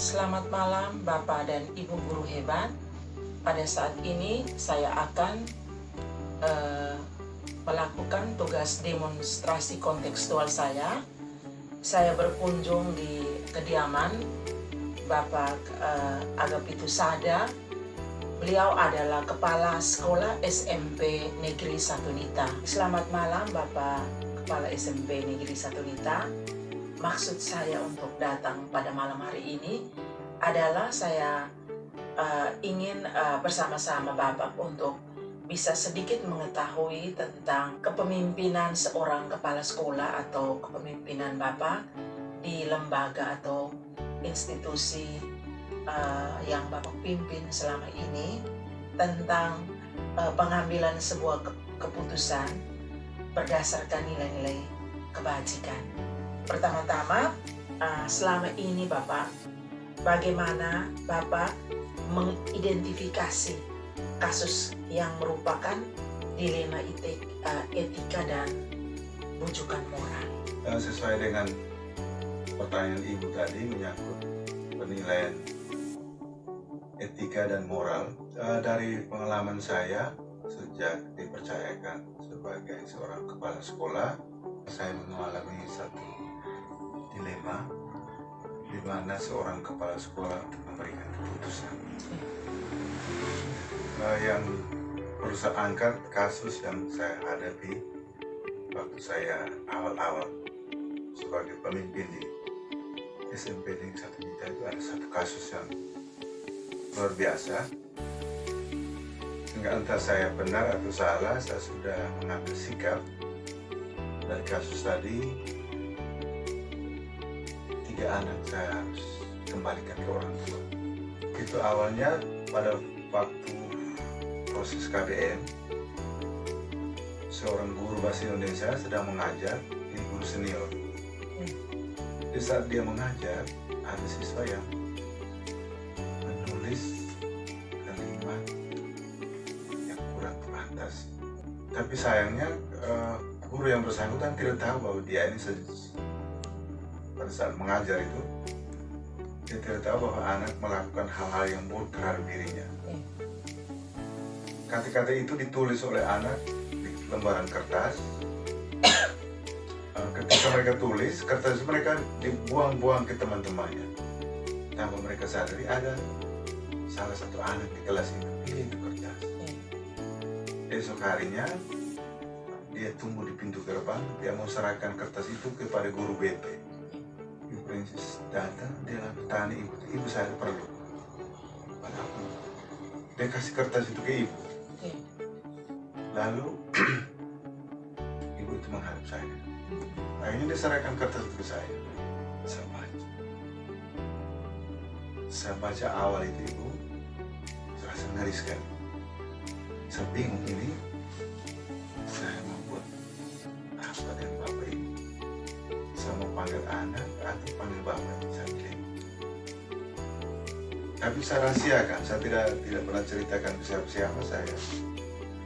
Selamat malam Bapak dan Ibu guru hebat. Pada saat ini saya akan melakukan tugas demonstrasi kontekstual saya. Saya berkunjung di kediaman Bapak Agapitus Sada. Beliau adalah Kepala Sekolah SMP Negeri 1 Nita. Selamat malam Bapak Kepala SMP Negeri 1 Nita. Maksud saya untuk datang pada malam hari ini adalah saya ingin bersama-sama Bapak untuk bisa sedikit mengetahui tentang kepemimpinan seorang kepala sekolah atau kepemimpinan Bapak di lembaga atau institusi yang Bapak pimpin selama ini, tentang pengambilan sebuah keputusan berdasarkan nilai-nilai kebajikan. Pertama-tama, selama ini Bapak, bagaimana Bapak mengidentifikasi kasus yang merupakan dilema etika dan rujukan moral? Sesuai dengan pertanyaan Ibu tadi menyangkut penilaian etika dan moral, dari pengalaman saya sejak dipercayakan sebagai seorang kepala sekolah, saya mengalami satu dilema di mana seorang kepala sekolah untuk memberikan keputusan. Yang perlu saya angkat kasus yang saya hadapi waktu saya awal-awal sebagai pemimpin di SMP Negeri 1 Nita. Itu ada satu kasus yang luar biasa. Enggak, entah saya benar atau salah, saya sudah mengambil sikap dari kasus tadi. 3 anak saya harus kembalikan ke orang tua. Itu awalnya pada waktu proses KBM, seorang guru bahasa Indonesia sedang mengajar, ini guru senior. Di saat dia mengajar, ada siswa yang menulis kalimat yang kurang pantas. Tapi sayangnya guru yang bersangkutan tidak tahu bahwa dia ini pada saat mengajar itu, dia tidak tahu bahwa anak melakukan hal-hal yang buruk terhadap dirinya. Kata-kata itu ditulis oleh anak di lembaran kertas. Ketika mereka tulis, kertas mereka dibuang-buang ke teman-temannya. Tanpa mereka sadari ada salah satu anak di kelas itu pilih itu kertas. Esok harinya dia tunggu di pintu gerbang, dia mau serahkan kertas itu kepada guru BP. Ibu Prinses datang, dia tanya ibu saya perlu. Dia kasih kertas itu ke ibu. Lalu ibu itu menghadap saya. Akhirnya dia serahkan kertas itu ke saya. Saya baca awal itu, ibu, saya rasa ngeri sekali. Saya bingung ini, saya mau buat apa dengan bapak ini? Saya mau panggil anak atau panggil bapak? Saya pilih. Tapi saya rahasiakan, saya tidak pernah ceritakan ke siapa-siapa. Saya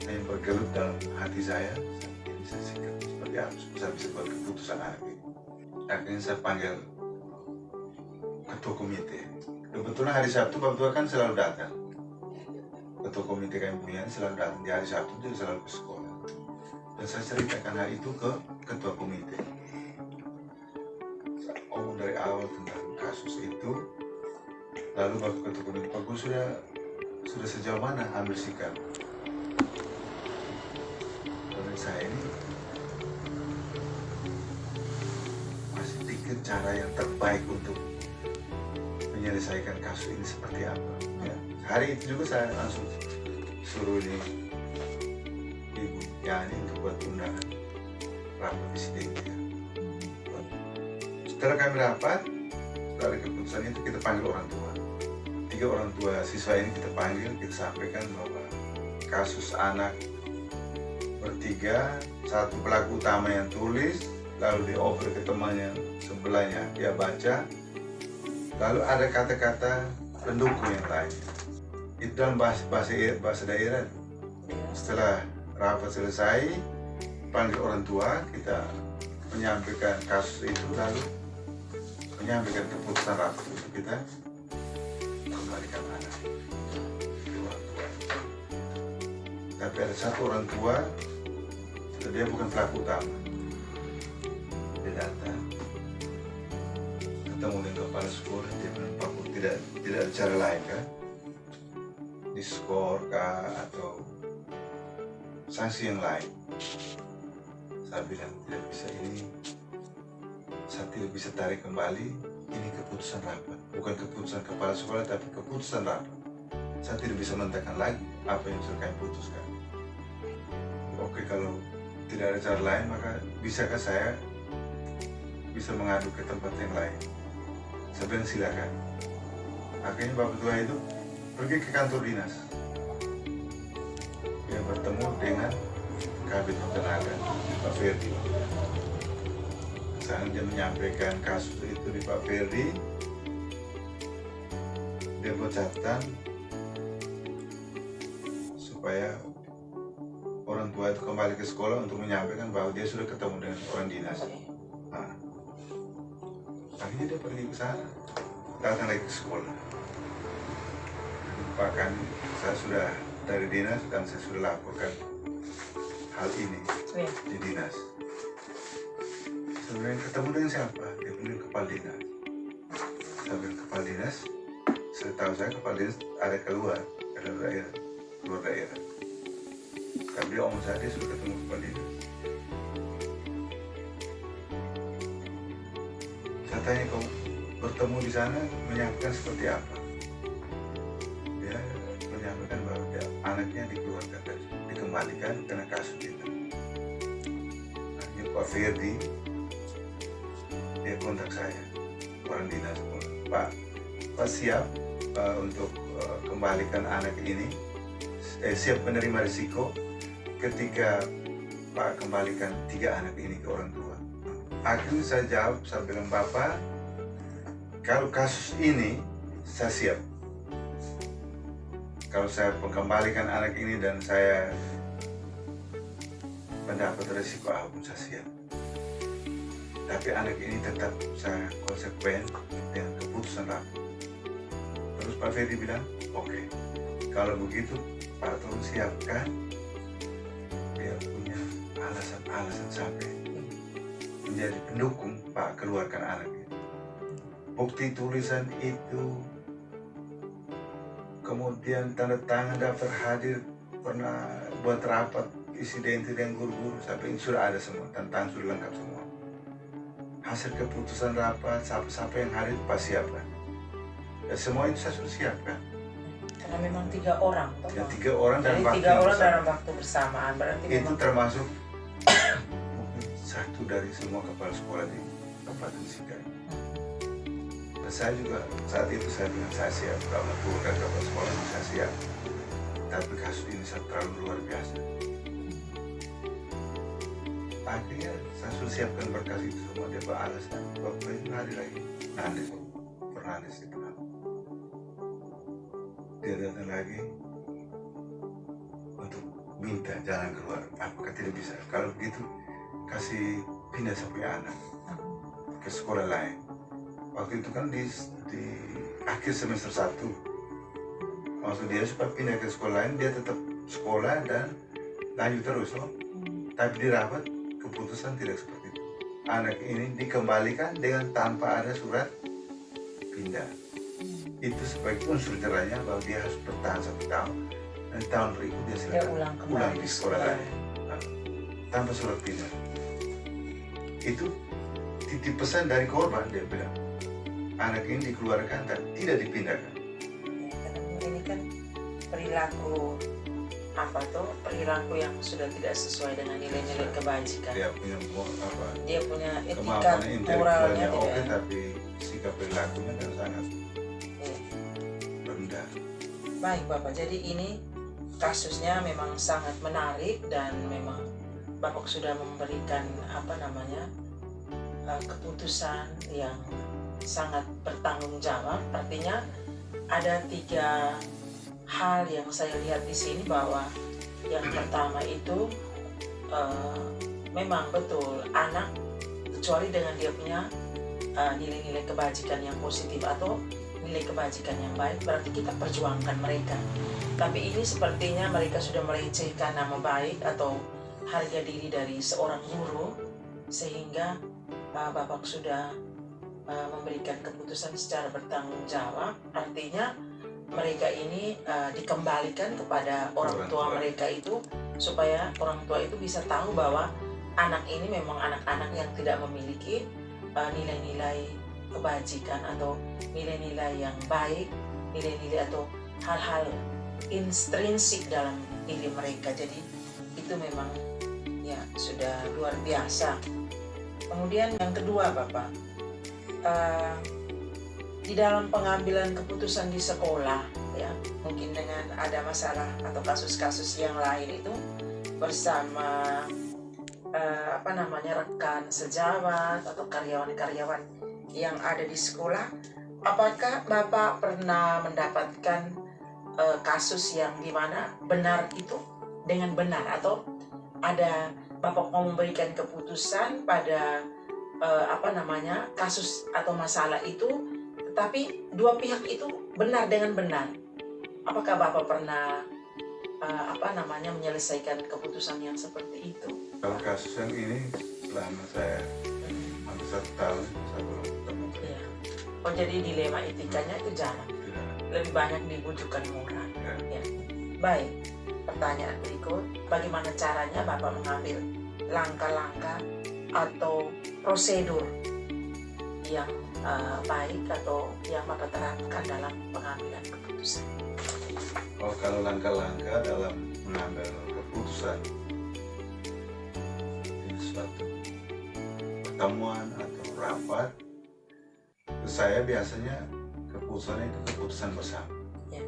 hanya bergelut dalam hati saya bisa sikap seperti apa, saya bisa buat keputusan anak ini. Akhirnya saya panggil ketua komite. Kebetulan hari Sabtu Bapak Tua kan selalu datang. Ketua komite kami punya selalu datang di hari Sabtu, dia selalu ke sekolah. Dan saya ceritakan hal itu ke ketua komite. Saya ngomong dari awal tentang kasus itu. Lalu Bapak ketua komite, Pak Guru sudah sejauh mana ambil sikap? Dan saya ini masih pikir cara yang terbaik untuk menyelesaikan kasus ini seperti apa. Ya. Hari itu juga saya langsung suruh ibu Yani untuk buat undangan rapat presiden. Ya. Setelah kami rapat, dari keputusan itu kita panggil orang tua. 3 orang tua siswa ini kita panggil, kita sampaikan bahwa kasus anak bertiga, satu pelaku utama yang tulis, lalu dioper ke temannya sebelahnya, dia baca, lalu ada kata-kata pendukung yang lain. Itu dalam bahasa daerah. Setelah rapat selesai, panggil orang tua, kita menyampaikan kasus itu, lalu menyampaikan keputusan rapat untuk kita kembalikan anak ke orang tua. Tapi ada satu orang tua, dia bukan pelaku utama. Dia datang, ketemu dengan kepala sekolah, dia bilang, "Pak, tidak ada cara lain kan? Diskor kah atau sanksi yang lain?" Saya bilang, "Tidak bisa, ini saya tidak bisa tarik kembali, ini keputusan rapat, bukan keputusan kepala sekolah tapi keputusan rapat. Saya tidak bisa menentangkan lagi apa yang sudah kami putuskan. Oke, kalau tidak ada cara lain, maka bisakah saya bisa mengadu ke tempat yang lain?" Saya bilang, "Silakan." Akhirnya Bapak Tua itu pergi ke kantor dinas. Dia bertemu dengan Kabid Tenaga, Pak Ferdi. Saat dia menyampaikan kasus itu di Pak Ferdi, dia buat catatan supaya orang tua itu kembali ke sekolah untuk menyampaikan bahwa dia sudah ketemu dengan orang dinas. Nah, akhirnya dia pergi ke sana, datang lagi ke sekolah. Bahkan saya sudah dari dinas dan saya sudah laporkan hal ini di dinas. Saya bilang, "Ketemu dengan siapa?" Dia bilang, "Kepala dinas." Saya bilang, "Kepala dinas?" Setahu saya kepala dinas ada keluar daerah. Tapi dia omong saya, dia sudah ketemu kepala dinas. Saya tanya, "Kamu bertemu di sana menyampaikan seperti apa?" Dia menyampaikan bahwa anaknya dikeluarkan, dikembalikan karena kasus itu. Akhirnya Pak Ferdi, dia kontak saya, orang dinas, Pak siap untuk kembalikan anak ini, siap menerima risiko ketika Pak kembalikan 3 anak ini ke orang tua. Akhirnya saya jawab, saya bilang, "Bapak, kalau kasus ini saya siap. Kalau saya mengembalikan anak ini dan saya mendapat risiko apapun, saya siap. Tapi anak ini tetap saya konsekuen dengan keputusan rapat." Terus Pak Ferdi bilang, "Oke, kalau begitu Pak tolong siapkan dia punya alasan sampai menjadi pendukung Pak keluarkan anak ini. Bukti tulisan itu, kemudian tanda tangan daftar hadir, pernah buat rapat isi identitas dengan guru-guru, sampai ini sudah ada semua, tanda tangan sudah lengkap semua. Hasil keputusan rapat, siapa yang hadir Pak siapkan. Dan semua itu saya sudah siapkan." Karena memang 3 orang. Ya, 3 orang dalam Jadi waktu 3 orang bersama. dalam waktu bersamaan. Berarti Itu memang termasuk mungkin satu dari semua kepala sekolah di Kabupaten Singkai. Dan saya juga saat itu saya bilang, saya siap kalau turunkan kepala sekolah, saya siap. Tapi kasus ini terlalu luar biasa. Akhirnya saya sudah siapkan berkas itu semua, dia beralasan, "Bapak itu hadir lagi." Nandes, Fernandes itu. Dia datang lagi untuk minta jalan keluar. Apakah tidak bisa? Kalau begitu, kasih pindah sampai anak ke sekolah lain. Waktu itu kan di akhir semester 1. Maksud dia supaya pindah ke sekolah lain, dia tetap sekolah dan lanjut terus. Tapi di rapat, keputusan tidak seperti itu. Anak ini dikembalikan dengan tanpa ada surat pindah. Itu sebagai unsur jerahnya bahwa dia harus bertahan 1 tahun, dan tahun berikut dia silakan ulang di sekolah lain tanpa surat pindah. Itu titip pesan dari korban, dia bilang, anak ini dikeluarkan dan tidak dipindahkan. Karena ini kan perilaku yang sudah tidak sesuai dengan nilai-nilai kebajikan. Dia punya etika moralnya oke, tidak. tapi sikap perilakunya kan sangat rendah. Baik Bapak, jadi ini kasusnya memang sangat menarik dan memang Bapak sudah memberikan keputusan yang sangat bertanggung jawab. Artinya ada 3 hal yang saya lihat di sini, bahwa yang pertama itu memang betul anak, kecuali dengan dia punya nilai-nilai kebajikan yang positif atau nilai kebajikan yang baik, berarti kita perjuangkan mereka. Tapi ini sepertinya mereka sudah melecehkan nama baik atau harga diri dari seorang guru, sehingga Bapak sudah memberikan keputusan secara bertanggung jawab. Artinya mereka ini dikembalikan kepada orang tua mereka itu, supaya orang tua itu bisa tahu bahwa anak ini memang anak-anak yang tidak memiliki nilai-nilai kebajikan atau nilai-nilai yang baik, nilai-nilai atau hal-hal intrinsik dalam diri mereka. Jadi itu memang ya sudah luar biasa. Kemudian yang kedua, Bapak, di dalam pengambilan keputusan di sekolah, ya mungkin dengan ada masalah atau kasus-kasus yang lain itu bersama rekan sejawat atau karyawan-karyawan yang ada di sekolah, apakah Bapak pernah mendapatkan kasus yang dimana benar itu dengan benar, atau ada Bapak mau memberikan keputusan pada kasus atau masalah itu, tetapi dua pihak itu benar dengan benar? Apakah Bapak pernah menyelesaikan keputusan yang seperti itu? Kalau kasus yang ini selama saya hampir 1 tahun saya belum ketemu. Ya. Oh, jadi dilema etikanya itu jarang. Lebih banyak dibujukan moral. Ya. Baik. Pertanyaan berikut, bagaimana caranya Bapak mengambil langkah-langkah atau prosedur yang baik atau yang Bapak terapkan dalam pengambilan keputusan? Oh, kalau langkah-langkah dalam mengambil keputusan di suatu pertemuan atau rapat, saya biasanya keputusan itu keputusan bersama. Ya.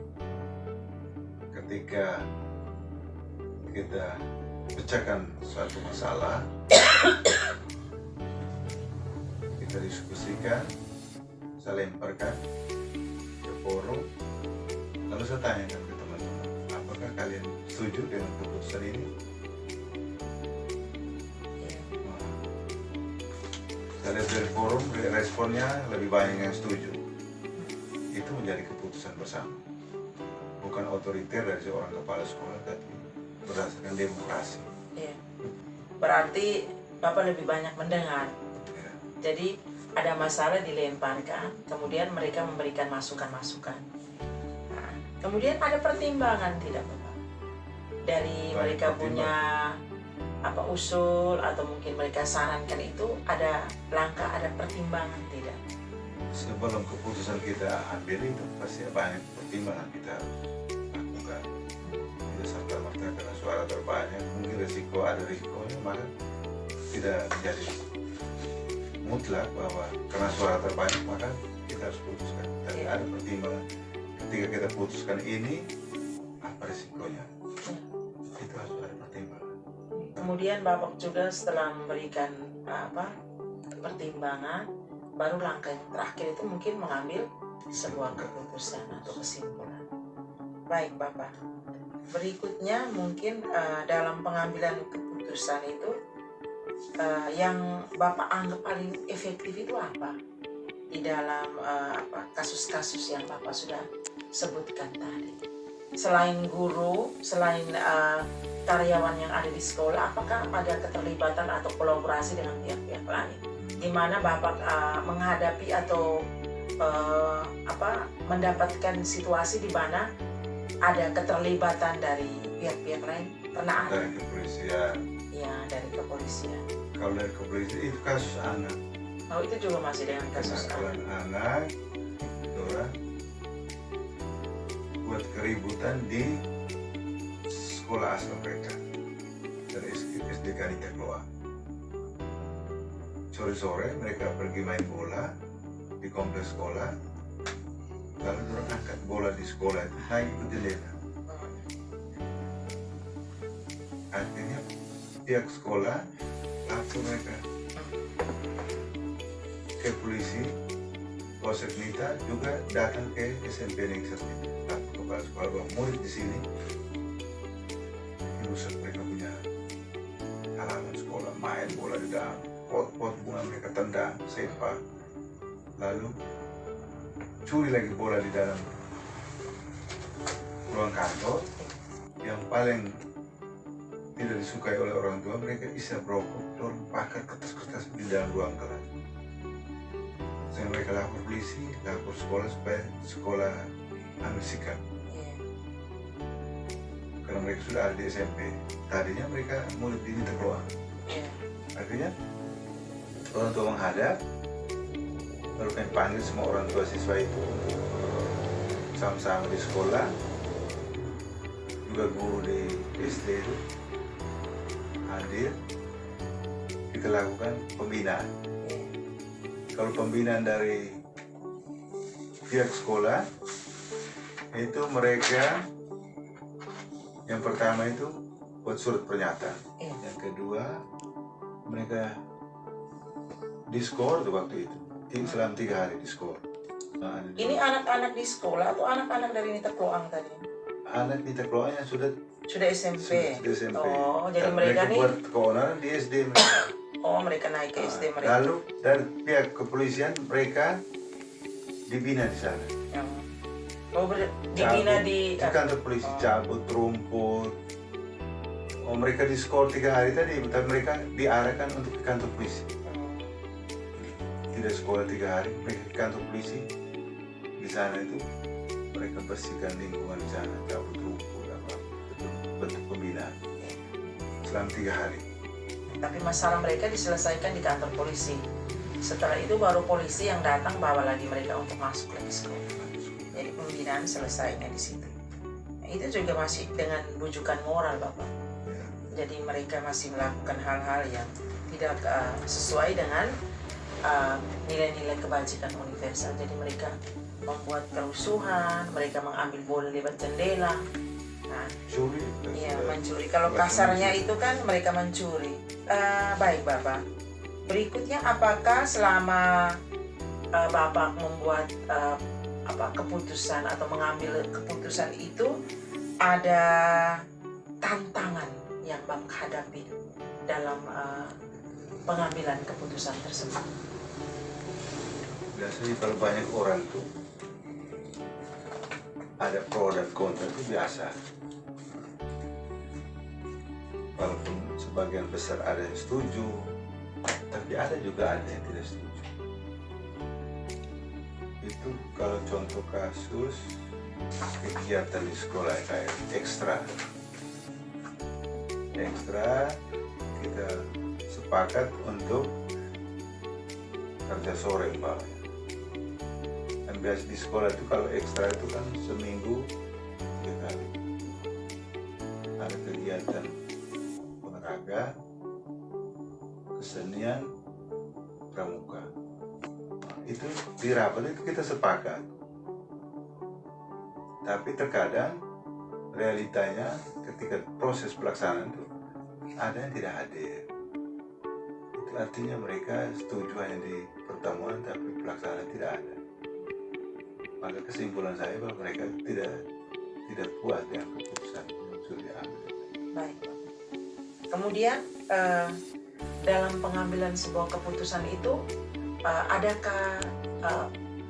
Ketika kita pecahkan suatu masalah, kita diskusikan, saya lemparkan ke forum, lalu saya tanyakan ke teman-teman, apakah kalian setuju dengan keputusan ini? Saya lihat dari forum, responnya lebih banyak yang setuju. Itu menjadi keputusan bersama, bukan otoriter dari seorang kepala sekolah, tapi berdasarkan demokrasi. Ya. Berarti Bapak lebih banyak mendengar. Ya. Jadi ada masalah dilemparkan, kemudian mereka memberikan masukan-masukan. Nah, kemudian ada pertimbangan tidak, Bapak? Dari mereka punya usul atau mungkin mereka sarankan itu, ada langkah, ada pertimbangan tidak? Sebelum keputusan kita ambil itu pasti banyak pertimbangan kita lakukan. Tidak serta-merta karena suara terbanyak mungkin ada risikonya, maka tidak menjadi mutlak bahwa karena suara terbanyak maka kita harus putuskan. Tapi ada pertimbangan ketika kita putuskan ini, apa risikonya, itu harus ada pertimbangan. Kemudian Bapak juga setelah memberikan pertimbangan, baru langkah yang terakhir itu mungkin mengambil sebuah keputusan atau kesimpulan. Baik, Bapak. Berikutnya mungkin dalam pengambilan keputusan itu yang Bapak anggap paling efektif itu apa? Di dalam kasus-kasus yang Bapak sudah sebutkan tadi. Selain guru, selain karyawan yang ada di sekolah, apakah ada keterlibatan atau kolaborasi dengan pihak-pihak lain? Di mana Bapak menghadapi atau mendapatkan situasi di mana ada keterlibatan dari pihak-pihak lain? Pernah ada? Dari kepolisian. Ya, dari kepolisian. Kalau dari kepolisian itu kasus anak. Oh, itu juga masih dengan kasus anak. Orang buat keributan di sekolah asal mereka dari SDK Nikah keluar. Sore-sore mereka pergi main bola di kompleks sekolah, lalu orang angkat bola di sekolah itu naik ke jendela. Artinya pihak sekolah langsung mereka ke polisi, Polsek Nita juga datang ke SMP Negeri 1 kepala sekolah bahwa murid di sini rusak mereka punya halaman sekolah, main bola di dalam pot bunga mereka tendang, sepak, lalu curi lagi bola di dalam ruang kantor. Yang paling tidak disukai oleh orang tua, mereka isap rokok, dorong pakai kertas-kertas di dalam ruang kelas. Sehingga mereka lapor polisi, lapor sekolah supaya sekolah ambil sikap. Karena mereka sudah ada di SMP, tadinya mereka murid diminta keluar. Akhirnya orang tua menghadap, lalu kami panggil semua orang tua siswa itu sama-sama di sekolah, juga guru di SD itu hadir. Kita lakukan pembinaan. Kalau pembinaan dari pihak sekolah itu mereka yang pertama itu buat surat pernyataan, yang kedua mereka diskor tuh waktu itu selama 3 hari diskor. Nah, Ini anak-anak di sekolah atau anak-anak dari Nita Kloang tadi? Anak Nita Kloang yang sudah SMP. sudah SMP. Oh, jadi Dan mereka nih buat keonaran di SD mereka. Oh, mereka naik ke SD mereka. Lalu dari pihak kepolisian mereka dibina di sana. Dibina di kantor polisi, cabut rumput. Oh, mereka diskor 3 hari tadi, tapi mereka diarahkan untuk ke kantor polisi. Tidak sekolah 3 hari, mereka ke kantor polisi. Di sana itu mereka bersihkan lingkungan di sana, cabut rumput, bentuk pembinaan selama 3 hari. Tapi masalah mereka diselesaikan di kantor polisi. Setelah itu baru polisi yang datang bawa lagi mereka untuk masuk lagi sekolah. Jadi pembinaan selesainya di situ. Nah, itu juga masih dengan rujukan moral, Bapak. Jadi mereka masih melakukan hal-hal yang tidak sesuai dengan nilai-nilai kebajikan universal. Jadi mereka membuat kerusuhan, mereka mengambil bola lewat jendela. Nah, Curi. iya, mencuri. Kalau kasarnya itu kan mereka mencuri. Baik, Bapak. Berikutnya, apakah selama Bapak membuat keputusan atau mengambil keputusan itu ada tantangan yang Bapak hadapi dalam pengambilan keputusan tersebut? Biasanya kalau banyak orang tuh ada pro dan kontra, itu biasa. Walaupun sebagian besar ada yang setuju, tapi ada juga yang tidak setuju. Itu kalau contoh kasus kegiatan di sekolah kayak ekstra, kita sepakat untuk kerja sore umpamanya. Dan biasa di sekolah itu kalau ekstra itu kan seminggu 3 kali. Ada kegiatan olahraga, kesenian, pramuka. Itu di rapat itu kita sepakat. Tapi terkadang realitanya ketika proses pelaksanaan itu ada yang tidak hadir. Itu artinya mereka setuju hanya di pertemuan tapi pelaksanaan tidak ada. Maka kesimpulan saya bahwa mereka tidak puas dengan keputusan yang sudah diambil. Baik. Kemudian dalam pengambilan sebuah keputusan itu adakah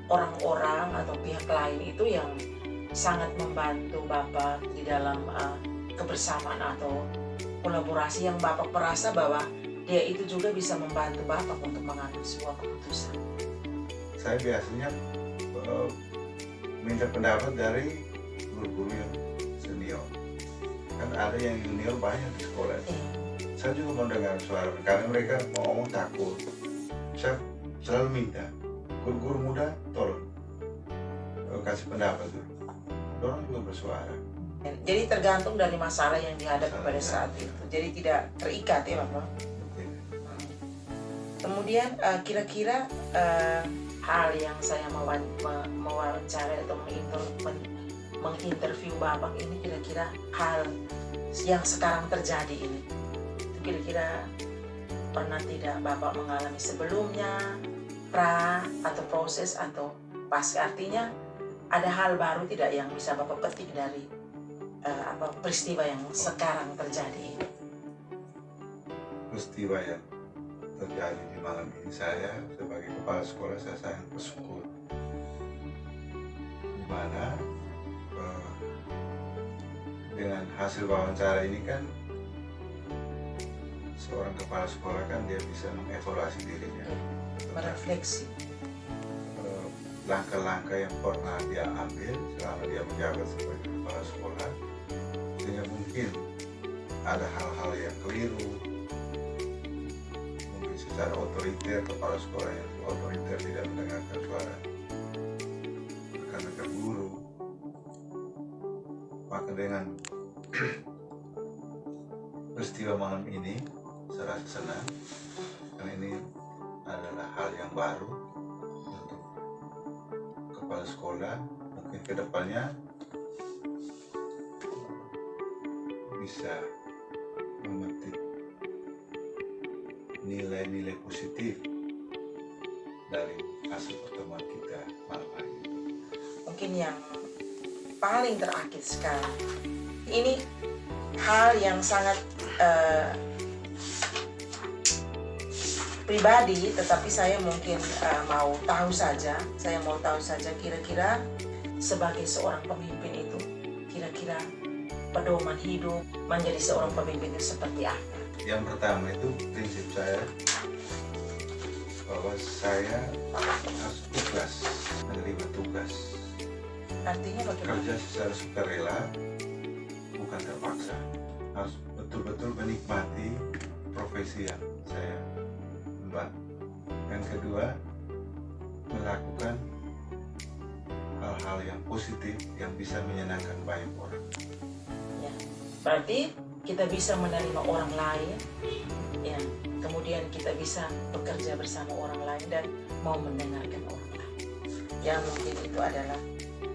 orang-orang atau pihak lain itu yang sangat membantu Bapak di dalam kebersamaan atau kolaborasi yang Bapak merasa bahwa dia itu juga bisa membantu Bapak untuk mengambil sebuah keputusan? Saya biasanya minta pendapat dari guru-guru yang senior. Kan ada yang junior banyak di sekolah. Saya juga mau dengar suara, karena mereka mau ngomong takut. Saya selalu minta guru-guru muda tolong kasih pendapat dulu. Orang juga bersuara. Jadi tergantung dari masalah yang dihadapi pada saat itu. Jadi tidak terikat ya Bapak. Kemudian kira-kira hal yang saya mewawancara atau menginterview Bapak ini, kira-kira hal yang sekarang terjadi ini, itu kira-kira pernah tidak Bapak mengalami sebelumnya, atau proses atau pas, artinya ada hal baru tidak yang bisa Bapak petik dari peristiwa yang sekarang terjadi ini? Peristiwa yang terjadi di malam ini, saya sebagai kepala sekolah saya sangat bersyukur mana dengan hasil wawancara ini kan seorang kepala sekolah kan dia bisa mengevaluasi dirinya, Merefleksi. langkah-langkah yang pernah dia ambil selama dia menjabat sebagai kepala sekolah, sehingga mungkin ada hal-hal yang keliru, mungkin secara otoriter kepala sekolah yang otoriter tidak mendengarkan suara rekan-rekan guru. Maka dengan peristiwa malam ini saya rasa senang karena ini adalah hal yang baru untuk kepala sekolah. Mungkin kedepannya bisa memetik nilai-nilai positif dari hasil pertemuan kita malam hari ini. Mungkin yang paling terakhir sekarang, ini hal yang sangat pribadi, tetapi saya mungkin mau tahu saja kira-kira sebagai seorang pemimpin itu, kira-kira pedoman hidup menjadi seorang pemimpin itu seperti apa? Yang pertama itu prinsip saya bahwa saya harus ikhlas menerima tugas. Artinya bagaimana? Kerja secara sukarela, bukan terpaksa. Harus betul-betul menikmati profesi yang saya emban. Yang kedua, melakukan hal-hal yang positif yang bisa menyenangkan banyak orang. Ya. Berarti kita bisa menerima orang lain, ya. Kemudian kita bisa bekerja bersama orang lain dan mau mendengarkan orang lain. Ya, mungkin itu adalah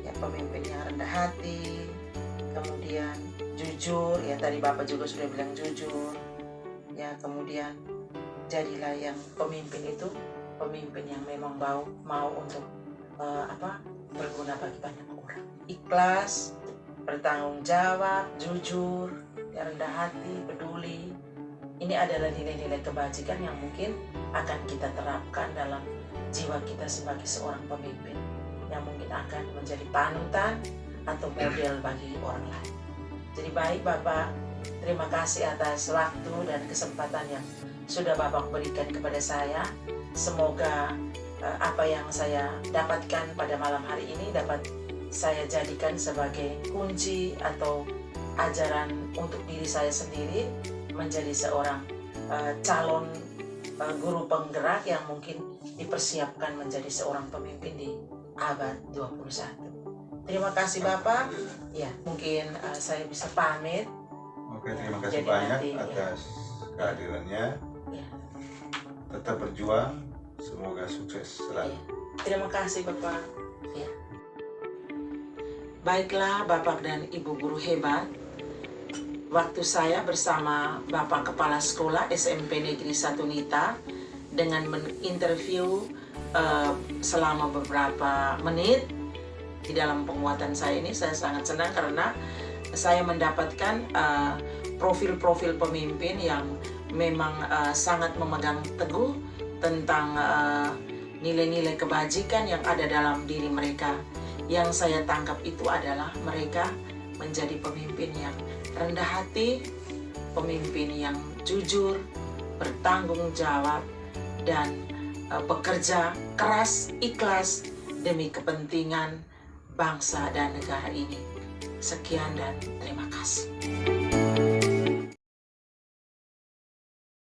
ya pemimpin yang rendah hati, kemudian jujur, ya tadi Bapak juga sudah bilang jujur, ya kemudian jadilah yang pemimpin itu pemimpin yang memang mau untuk berguna bagi banyak orang. Ikhlas, bertanggung jawab, jujur, ya, rendah hati, peduli. Ini adalah nilai-nilai kebajikan yang mungkin akan kita terapkan dalam jiwa kita sebagai seorang pemimpin, yang mungkin akan menjadi panutan atau model bagi orang lain. Jadi baik Bapak, terima kasih atas waktu dan kesempatan yang sudah Bapak berikan kepada saya. Semoga apa yang saya dapatkan pada malam hari ini dapat saya jadikan sebagai kunci atau ajaran untuk diri saya sendiri menjadi seorang calon guru penggerak yang mungkin dipersiapkan menjadi seorang pemimpin di abad 21. Terima kasih Bapak. Ya, mungkin saya bisa pamit. Oke, terima kasih Jadi banyak nanti, atas kehadirannya. Ya. Tetap berjuang, semoga sukses selalu. Ya. Terima kasih Bapak. Ya. Baiklah Bapak dan Ibu guru hebat, waktu saya bersama Bapak Kepala Sekolah SMP Negeri 1 Nita dengan menginterview selama beberapa menit di dalam penguatan saya ini, saya sangat senang karena saya mendapatkan profil-profil pemimpin yang memang sangat memegang teguh tentang nilai-nilai kebajikan yang ada dalam diri mereka. Yang saya tangkap itu adalah mereka menjadi pemimpin yang rendah hati, pemimpin yang jujur, bertanggung jawab, dan bekerja keras, ikhlas demi kepentingan bangsa dan negara ini. Sekian dan terima kasih.